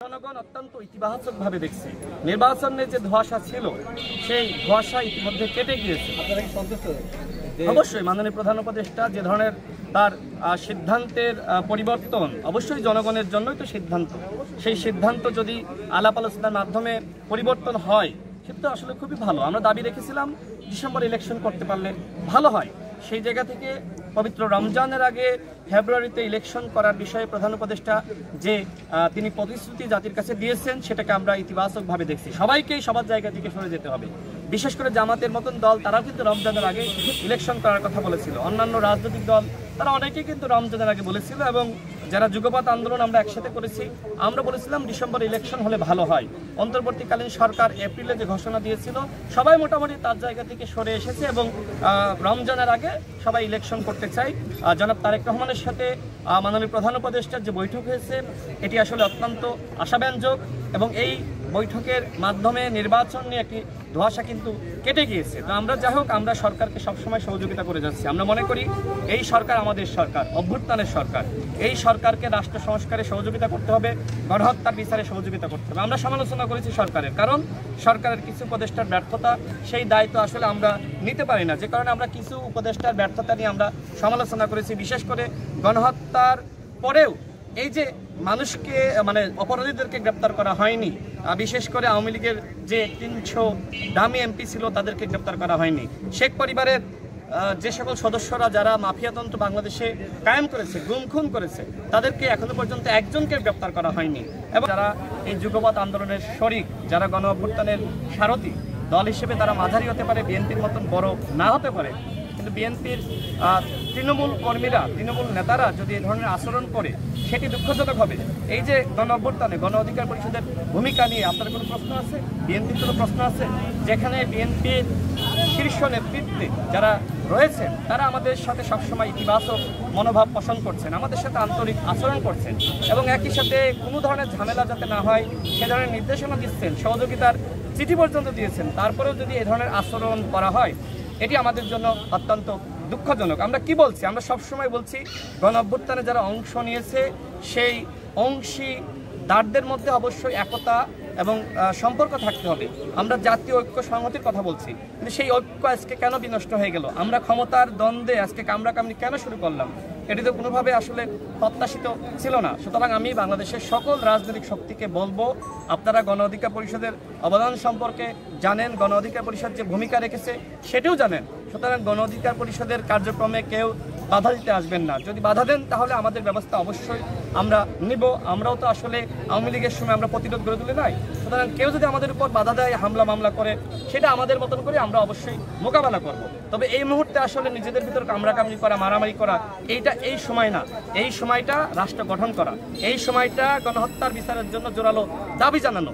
জনগণ অত্যন্ত ইতিবাচকভাবে দেখছে। নির্বাচনের যে ধোঁয়াশা ছিল সেই ধোঁয়াশা ইতিমধ্যে কেটে গিয়েছে। অবশ্যই মাননীয় প্রধান উপদেষ্টা যে ধরনের তার সিদ্ধান্তের পরিবর্তন, অবশ্যই জনগণের জন্যই তো সিদ্ধান্ত। সেই সিদ্ধান্ত যদি আলাপ আলোচনার মাধ্যমে পরিবর্তন হয় সেটা তো আসলে খুবই ভালো। আমরা দাবি রেখেছিলাম ডিসেম্বর ইলেকশন করতে পারলে ভালো হয়। সেই জায়গা থেকে পবিত্র রমজানের আগে ফেব্রুয়ারিতে ইলেকশন করার বিষয়ে প্রধান উপদেষ্টা যে তিনি প্রতিশ্রুতি জাতির কাছে দিয়েছেন সেটাকে আমরা ইতিবাচকভাবে দেখছি। সবাইকেই সবার জায়গা থেকে সরে যেতে হবে। বিশেষ করে জামাতের মতন দল তারাও কিন্তু রমজানের আগে ইলেকশন করার কথা বলেছিল। অন্যান্য রাজনৈতিক দল তারা অনেকেই কিন্তু রমজানের আগে বলেছিল এবং যারা যুগপৎ আন্দোলন আমরা একসাথে করেছি আমরা বলেছিলাম ডিসেম্বর ইলেকশন হলে ভালো হয়। অন্তর্বর্তীকালীন সরকার এপ্রিলে যে ঘোষণা দিয়েছিল সবাই মোটামুটি তার জায়গা থেকে সরে এসেছে এবং রমজানের আগে সবাই ইলেকশন করতে চাই। জনাব তারেক রহমানের সাথে মাননীয় প্রধান উপদেষ্টার যে বৈঠক হয়েছে এটি আসলে অত্যন্ত আশাব্যঞ্জক এবং এই বৈঠকের মাধ্যমে নির্বাচন নিয়ে একটি ধোঁয়াশা কিন্তু কেটে গিয়েছে। তো আমরা যাই হোক, আমরা সরকারকে সবসময় সহযোগিতা করে যাচ্ছি। আমরা মনে করি এই সরকার আমাদের সরকার, অভ্যুত্থানের সরকার। এই সরকারকে রাষ্ট্র সংস্কারে সহযোগিতা করতে হবে, গণহত্যার বিচারে সহযোগিতা করতে হবে। আমরা সমালোচনা করেছি সরকারের, কারণ সরকারের কিছু উপদেষ্টার ব্যর্থতা, সেই দায়িত্ব আসলে আমরা নিতে পারি না, যে কারণে আমরা কিছু উপদেষ্টার ব্যর্থতা নিয়ে আমরা সমালোচনা করেছি। বিশেষ করে গণহত্যার পরেও এই যে মানুষকে অপরাধীদেরকে গ্রেপ্তার করা হয়নি, বিশেষ করে আওয়ামী লীগের যে 300 দামি এমপি ছিল তাদেরকে গ্রেপ্তার করা হয়নি। শেখ পরিবারের যে সকল সদস্যরা যারা মাফিয়াতন্ত্র বাংলাদেশে কায়েম করেছে, গুম খুন করেছে, তাদেরকে এখনো পর্যন্ত একজনকে গ্রেপ্তার করা হয়নি। এবং যারা এই যুগপৎ আন্দোলনের শরিক, যারা গণ অভ্যুত্থানের সারথি দল হিসেবে তারা মাঝারি হতে পারে, বিএনপির মতন বড় না হতে পারে, কিন্তু বিএনপির তৃণমূল কর্মীরা, তৃণমূল নেতারা যদি এই ধরনের আচরণ করে সেটি দুঃখজনক হবে। এই যে গণ অভ্যুত্থানে গণ অধিকার পরিষদের ভূমিকা নিয়ে আপনার কোনো প্রশ্ন আছে? বিএনপির কোনো প্রশ্ন আছে? যেখানে বিএনপির শীর্ষ নেতৃত্বে যারা রয়েছেন তারা আমাদের সাথে সবসময় ইতিবাচক মনোভাব পোষণ করছেন, আমাদের সাথে আন্তরিক আচরণ করছেন এবং একই সাথে কোনো ধরনের ঝামেলা যাতে না হয় সে ধরনের নির্দেশনা দিচ্ছেন, সহযোগিতার চিঠি পর্যন্ত দিয়েছেন। তারপরেও যদি এ ধরনের আচরণ করা হয় এটি আমাদের জন্য অত্যন্ত দুঃখজনক। আমরা কি বলছি? আমরা সবসময় বলছি গণ অভ্যুত্থানে যারা অংশ নিয়েছে সেই অংশীদারদের মধ্যে অবশ্যই একতা এবং সম্পর্ক থাকতে হবে। আমরা জাতীয় ঐক্য সংহতির কথা বলছি, কিন্তু সেই ঐক্য আজকে কেন বিনষ্ট হয়ে গেল? আমরা ক্ষমতার দ্বন্দ্বে আজকে কামড়াকামড়ি কেন শুরু করলাম? এটি তো কোনোভাবে আসলে প্রত্যাশিত ছিল না। সুতরাং আমি বাংলাদেশের সকল রাজনৈতিক শক্তিকে বলবো, আপনারা গণ অধিকার পরিষদের অবদান সম্পর্কে জানেন, গণ অধিকার পরিষদ যে ভূমিকা রেখেছে সেটিও জানেন। সুতরাং গণ অধিকার পরিষদের কার্যক্রমে কেউ বাধা দিতে আসবেন না। যদি বাধা দেন তাহলে আমাদের ব্যবস্থা অবশ্যই আমরা নিব। আমরাও তো আসলে আওয়ামী লীগের সময় আমরা প্রতিরোধ গড়ে তুলে নাই। সুতরাং কেউ যদি আমাদের উপর বাধা দেয়, হামলা মামলা করে, সেটা আমাদের মতন করে আমরা অবশ্যই মোকাবেলা করব। তবে এই মুহূর্তে আসলে নিজেদের ভিতর কামড়াকামড়ি করা, মারামারি করা, এইটা এই সময় না। এই সময়টা রাষ্ট্র গঠন করা, এই সময়টা গণহত্যার বিচারের জন্য জোরালো দাবি জানানো,